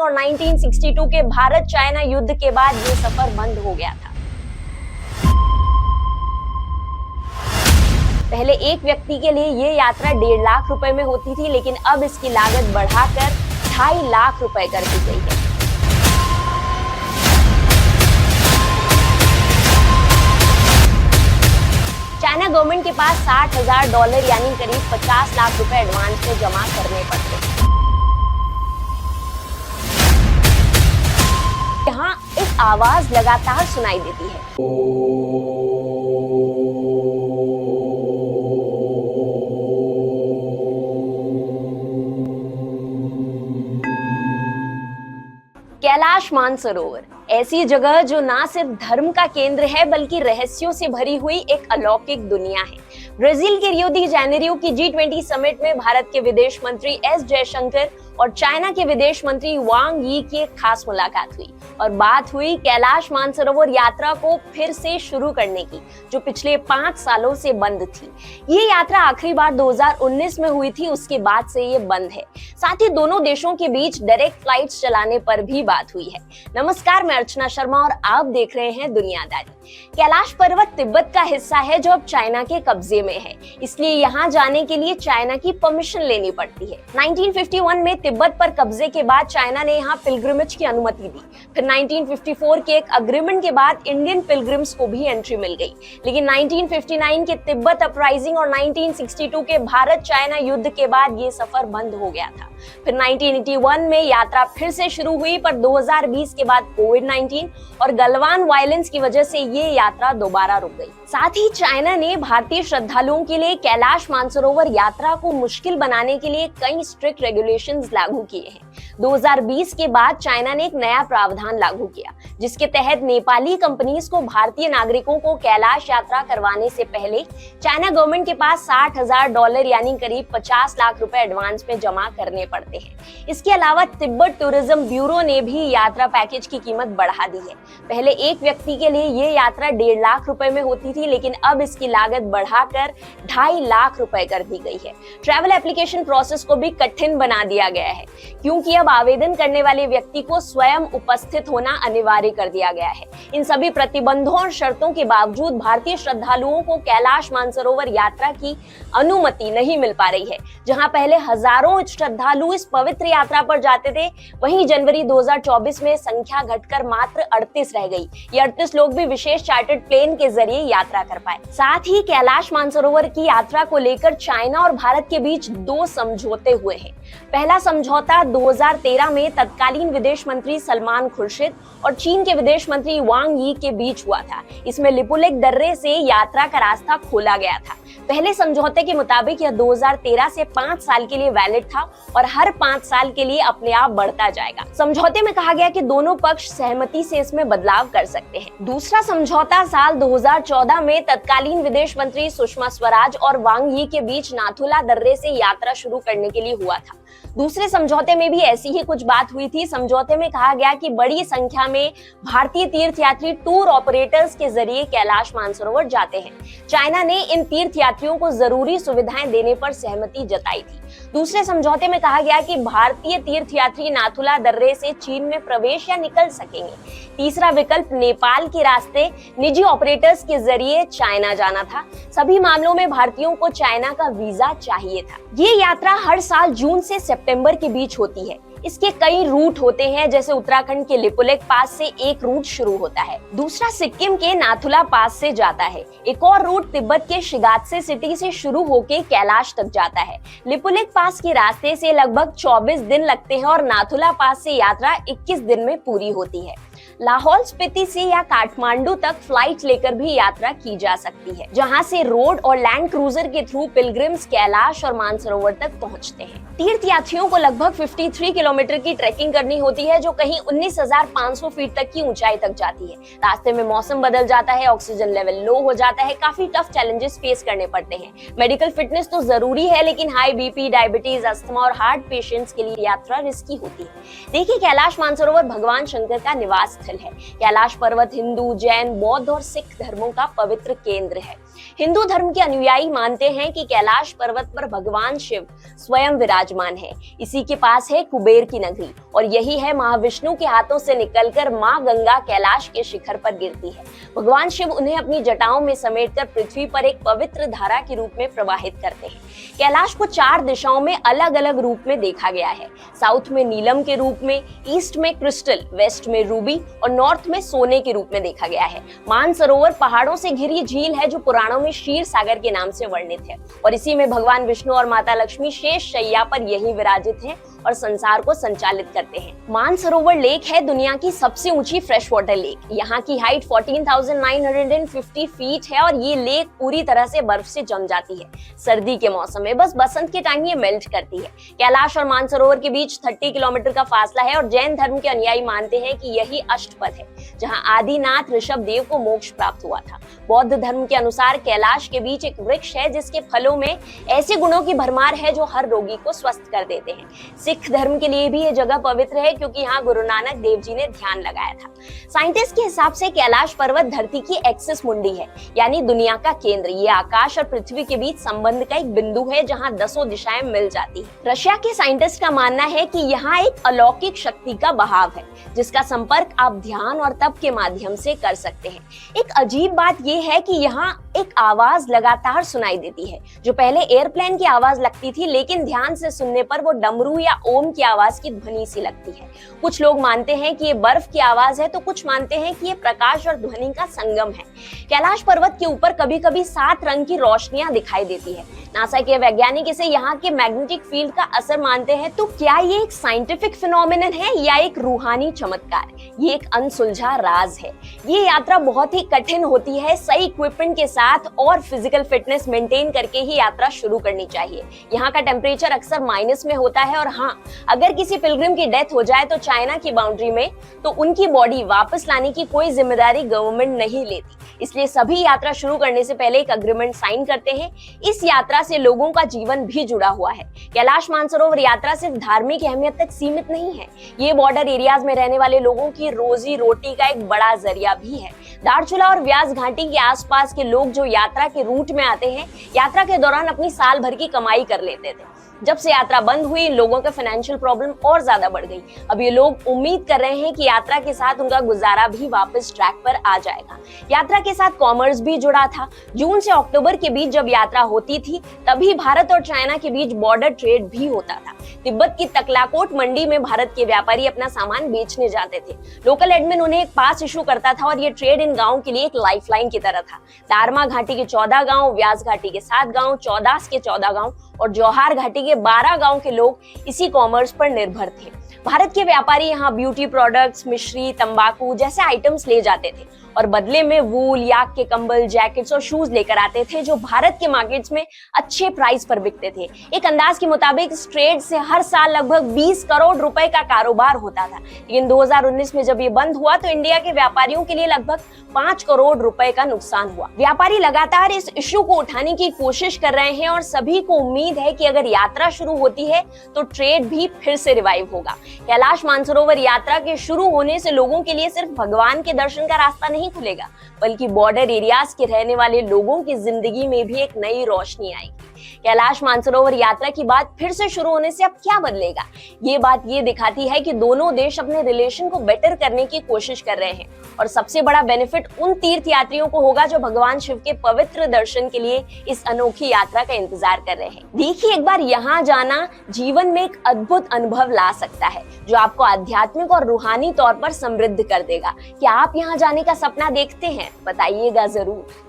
और 1962 के भारत चाइना युद्ध के बाद ये सफर बंद हो गया था। पहले एक व्यक्ति के लिए ये यात्रा 1.5 लाख रुपए में होती थी, लेकिन अब इसकी लागत बढ़ाकर 2.5 लाख रुपए कर दी गई है। चाइना गवर्नमेंट के पास $60,000 यानी करीब 50 लाख रुपए एडवांस में जमा करने पड़ते हैं। यहाँ एक आवाज लगातार सुनाई देती है। कैलाश मानसरोवर ऐसी जगह जो ना सिर्फ धर्म का केंद्र है बल्कि रहस्यों से भरी हुई एक अलौकिक दुनिया है। ब्राजील के रियो दी जेनेरियो की G20 समिट में भारत के विदेश मंत्री एस जयशंकर और चाइना के विदेश मंत्री वांग यी की एक खास मुलाकात हुई और बात हुई कैलाश मानसरोवर यात्रा को फिर से शुरू करने की, जो पिछले 5 सालों से बंद थी। ये यात्रा आखिरी बार 2019 में हुई थी, उसके बाद से ये बंद है। साथ ही दोनों देशों के बीच डायरेक्ट फ्लाइट्स चलाने पर भी बात हुई है। नमस्कार, मैं अर्चना शर्मा और आप देख रहे हैं दुनियादारी। कैलाश पर्वत तिब्बत का हिस्सा है जो अब चाइना के कब्जे में है, इसलिए यहाँ जाने के लिए चाइना की परमिशन लेनी पड़ती है। 1951 में तिब्बत पर कब्जे के बाद चाइना ने यहाँ पिलग्रिमेज की अनुमति दी। फिर 1954 के एक अग्रीमेंट के बाद इंडियन पिलग्रिम्स को भी एंट्री मिल गई। लेकिन 1959 के तिब्बत अपराइजिंग और 1962 के भारत चाइना युद्ध के बाद ये सफर बंद हो गया था। फिर 1981 में यात्रा फिर से शुरू हुई, पर 2020 के बाद कोविड-19 और गलवान वायलेंस की वजह से ये यात्रा दोबारा रुक गई। साथ ही चाइना ने भारतीय श्रद्धालुओं के लिए कैलाश मानसरोवर यात्रा को मुश्किल बनाने के लिए कई स्ट्रिक्ट रेगुलेशंस लागू किए हैं। 2020 के बाद चाइना ने एक नया प्रावधान लागू किया, जिसके तहत नेपाली कंपनीज को भारतीय नागरिकों को कैलाश यात्रा करवाने से पहले चाइना गवर्नमेंट के पास $60,000 यानी करीब 50 लाख रुपए एडवांस में जमा करने पड़ते हैं। इसके अलावा तिब्बत टूरिज्म ब्यूरो ने भी यात्रा पैकेज की कीमत बढ़ा दी है। पहले एक व्यक्ति के लिए ये यात्रा 1.5 लाख रुपए में होती थी, लेकिन अब इसकी लागत बढ़ाकर 2.5 लाख रुपए कर दी गई है। ट्रैवल एप्लीकेशन प्रोसेस को भी कठिन बना दिया गया है, क्योंकि अब आवेदन करने वाले व्यक्ति को स्वयं उपस्थित होना अनिवार्य कर दिया गया है। इन सभी प्रतिबंधों और शर्तों के बावजूद भारतीय श्रद्धालुओं को कैलाश मानसरोवर यात्रा की अनुमति नहीं मिल पा रही है। जहां पहले हजारों श्रद्धालु इस पवित्र यात्रा पर जाते थे, वहीं जनवरी 2024 में संख्या घटकर मात्र 38 रह गई। ये 38 लोग भी विशेष चार्टर्ड प्लेन के जरिए यात्रा कर पाए। साथ ही कैलाश मानसरोवर की यात्रा को लेकर चाइना और भारत के बीच 2 समझौते हुए हैं। पहला समझौता 2013 में तत्कालीन विदेश मंत्री सलमान खुर्शीद और चीन के विदेश मंत्री वांग यी के बीच हुआ था। इसमें लिपुलेख दर्रे से यात्रा का रास्ता खोला गया था। पहले समझौते के मुताबिक यह 2013 से 5 साल के लिए वैलिड था और हर 5 साल के लिए अपने आप बढ़ता जाएगा। समझौते में कहा गया कि दोनों पक्ष सहमति से इसमें बदलाव कर सकते हैं। दूसरा समझौता साल 2014 में तत्कालीन विदेश मंत्री सुषमा स्वराज और वांग यी के बीच नाथुला दर्रे से यात्रा शुरू करने के लिए हुआ था। दूसरे समझौते में भी ऐसी ही कुछ बात हुई थी। समझौते में कहा गया कि बड़ी संख्या में भारतीय तीर्थयात्री टूर ऑपरेटर्स के जरिए कैलाश मानसरोवर जाते हैं। चाइना ने इन तीर्थयात्रियों को जरूरी सुविधाएं देने पर सहमति जताई थी। दूसरे समझौते में कहा गया कि भारतीय तीर्थयात्री नाथुला दर्रे से चीन में प्रवेश या निकल सकेंगे। तीसरा विकल्प नेपाल के रास्ते निजी ऑपरेटर्स के जरिए चाइना जाना था। सभी मामलों में भारतीयों को चाइना का वीजा चाहिए था। ये यात्रा हर साल जून से सितंबर के बीच होती है। इसके कई रूट होते हैं, जैसे उत्तराखंड के लिपुलेख पास से एक रूट शुरू होता है, दूसरा सिक्किम के नाथुला पास से जाता है, एक और रूट तिब्बत के शिगात्से सिटी से शुरू होकर कैलाश तक जाता है। लिपुलेख पास के रास्ते से लगभग 24 दिन लगते हैं और नाथुला पास से यात्रा 21 दिन में पूरी होती है। लाहौल स्पीति से या काठमांडू तक फ्लाइट लेकर भी यात्रा की जा सकती है, जहां से रोड और लैंड क्रूजर के थ्रू पिलग्रिम्स कैलाश और मानसरोवर तक पहुंचते हैं। तीर्थ यात्रियों को लगभग 53 किलोमीटर की ट्रैकिंग करनी होती है, जो कहीं 19,500 फीट तक की ऊंचाई तक जाती है। रास्ते में मौसम बदल जाता है, ऑक्सीजन लेवल लो हो जाता है, काफी टफ चैलेंजेस फेस करने पड़ते हैं। मेडिकल फिटनेस तो जरूरी है, लेकिन हाई बीपी, डायबिटीज, अस्थमा और हार्ट पेशेंट्स के लिए यात्रा रिस्की होती है। देखिए, कैलाश मानसरोवर भगवान शंकर का निवास स्थल है। कैलाश पर्वत हिंदू, जैन, बौद्ध और सिख धर्मों का पवित्र केंद्र है। हिंदू धर्म के अनुयायी मानते हैं कि कैलाश पर्वत पर भगवान शिव स्वयं विराजमान है। इसी के पास है कुबेर की नगरी और यही है महाविष्णु के हाथों से निकलकर मां गंगा कैलाश के शिखर पर गिरती है। भगवान शिव उन्हें अपनी जटाओं में समेटकर पृथ्वी पर एक पवित्र धारा के रूप में प्रवाहित करते हैं। कैलाश को 4 दिशाओं में अलग अलग रूप में देखा गया है। साउथ में नीलम के रूप में, ईस्ट में क्रिस्टल, वेस्ट में रूबी और नॉर्थ में सोने के रूप में देखा गया है। मानसरोवर पहाड़ों से घिरी झील है जो पुराणों में क्षीर सागर के नाम से वर्णित है और इसी में भगवान विष्णु और माता लक्ष्मी शेष शैया पर यही विराजित हैं और संसार को संचालित करते हैं। मानसरोवर लेक है दुनिया की सबसे ऊंची फ्रेश वाटर लेक। यहाँ की हाइट 14,950 फीट है और ये लेक पूरी तरह से बर्फ से जम जाती है सर्दी के मौसम में। बस बसंत के टाइम ये मेल्ट करती है। कैलाश और मानसरोवर के बीच 30 किलोमीटर का फासला है और जैन धर्म के अनुयायी मानते हैं कि यही अष्टपद है जहाँ आदिनाथ ऋषभ देव को मोक्ष प्राप्त हुआ था। बौद्ध धर्म के अनुसार कैलाश के बीच एक वृक्ष है जिसके फलों में ऐसे गुणों की भरमार है जो हर रोगी को स्वस्थ कर देते हैं। सिख धर्म के लिए भी ये जगह पवित्र है क्योंकि यहाँ गुरु नानक देव जी ने ध्यान लगाया था। साइंटिस्ट के हिसाब से कैलाश पर्वत धरती की एक्सिस मुंडी है, यानी दुनिया का केंद्र। ये आकाश और पृथ्वी के बीच संबंध का एक बिंदु है जहाँ 10 दिशाएं मिल जाती है। रशिया के साइंटिस्ट का मानना है कि यहाँ एक अलौकिक शक्ति का बहाव है जिसका संपर्क आप ध्यान और तप के माध्यम से कर सकते हैं। एक अजीब बात यह है कि यहाँ एक आवाज लगातार सुनाई देती है जो पहले एयरप्लेन की आवाज लगती थी, लेकिन ध्यान से सुनने पर वो डमरू या ओम की आवाज की ध्वनि सी लगती है। कुछ लोग मानते हैं कि ये बर्फ की आवाज है तो कुछ मानते हैं कि ये प्रकाश और ध्वनि का संगम है। कैलाश पर्वत के ऊपर कभी कभी 7 रंग की रोशनियां दिखाई देती है। नासा के वैज्ञानिक इसे यहाँ के मैग्नेटिक फील्ड का असर मानते हैं। तो क्या ये एक साइंटिफिक फिनोमिनन है या एक रूहानी चमत्कार? ये एक अनसुलझा राज है। ये यात्रा बहुत ही कठिन होती है। सही इक्विपमेंट के साथ और फिजिकल फिटनेस मेंटेन करके ही यात्रा शुरू करनी चाहिए। यहाँ का टेम्परेचर अक्सर माइनस में होता है और हाँ, अगर किसी पिलग्रिम की डेथ हो जाए तो चाइना की बाउंड्री में, तो उनकी बॉडी वापस लाने की कोई जिम्मेदारी गवर्नमेंट नहीं लेती। इसलिए सभी यात्रा शुरू करने से पहले एक अग्रीमेंट साइन करते हैं। इस यात्रा से लोगों का जीवन भी जुड़ा हुआ है। कैलाश मानसरोवर यात्रा सिर्फ धार्मिक अहमियत तक सीमित नहीं है, ये बॉर्डर एरियाज में रहने वाले लोगों की रोजी रोटी का एक बड़ा जरिया भी है। दारचूला और व्यास घाटी के आसपास के लोग जो यात्रा के रूट में आते हैं, यात्रा के दौरान अपनी साल भर की कमाई कर लेते थे। जब से यात्रा बंद हुई, इन लोगों का फाइनेंशियल प्रॉब्लम और ज्यादा बढ़ गई। अब ये लोग उम्मीद कर रहे हैं कि यात्रा के साथ उनका गुजारा भी वापस ट्रैक पर आ जाएगा। यात्रा के साथ कॉमर्स भी जुड़ा था। जून से अक्टूबर के बीच जब यात्रा होती थी, तभी भारत और चाइना के बीच बॉर्डर ट्रेड भी होता था। तिब्बत की तकलाकोट मंडी में भारत के व्यापारी अपना सामान बेचने जाते थे। लोकल एडमिन उन्हें एक पास इशू करता था और ये ट्रेड इन गाँव के लिए एक लाइफलाइन की तरह था। दारमा घाटी के 14 गाँव, व्यास घाटी के 7 गाँव, चौदास के 14 गाँव और जौहार घाटी के 12 गांव के लोग इसी कॉमर्स पर निर्भर थे। भारत के व्यापारी यहाँ ब्यूटी प्रोडक्ट्स, मिश्री, तंबाकू जैसे आइटम्स ले जाते थे और बदले में वूल, याक के कंबल, जैकेट्स और शूज लेकर आते थे जो भारत के मार्केट्स में अच्छे प्राइस पर बिकते थे। एक अंदाज के मुताबिक इस ट्रेड से हर साल लगभग 20 करोड़ रुपए का कारोबार होता था। लेकिन 2019 में जब ये बंद हुआ तो इंडिया के व्यापारियों के लिए लगभग 5 करोड़ रुपए का नुकसान हुआ। व्यापारी लगातार इस इश्यू को उठाने की कोशिश कर रहे हैं और सभी को उम्मीद है कि अगर यात्रा शुरू होती है तो ट्रेड भी फिर से रिवाइव होगा। कैलाश मानसरोवर यात्रा के शुरू होने से लोगों के लिए सिर्फ भगवान के दर्शन का रास्ता नहीं खुलेगा, बल्कि बॉर्डर एरियाज के रहने वाले लोगों की जिंदगी में भी एक नई रोशनी आएगी। कैलाश मानसरोवर यात्रा की बात फिर से शुरू होने से अब क्या बदलेगा? ये बात ये दिखाती है कि दोनों देश अपने रिलेशन को बेटर करने की कोशिश कर रहे हैं और सबसे बड़ा बेनिफिट उन तीर्थ यात्रियों को होगा जो भगवान शिव के पवित्र दर्शन के लिए इस अनोखी यात्रा का इंतजार कर रहे हैं। देखिए, एक बार यहाँ जाना जीवन में एक अद्भुत अनुभव ला सकता है जो आपको आध्यात्मिक और रूहानी तौर पर समृद्ध कर देगा। क्या आप यहाँ जाने का सपना देखते हैं? बताइएगा जरूर।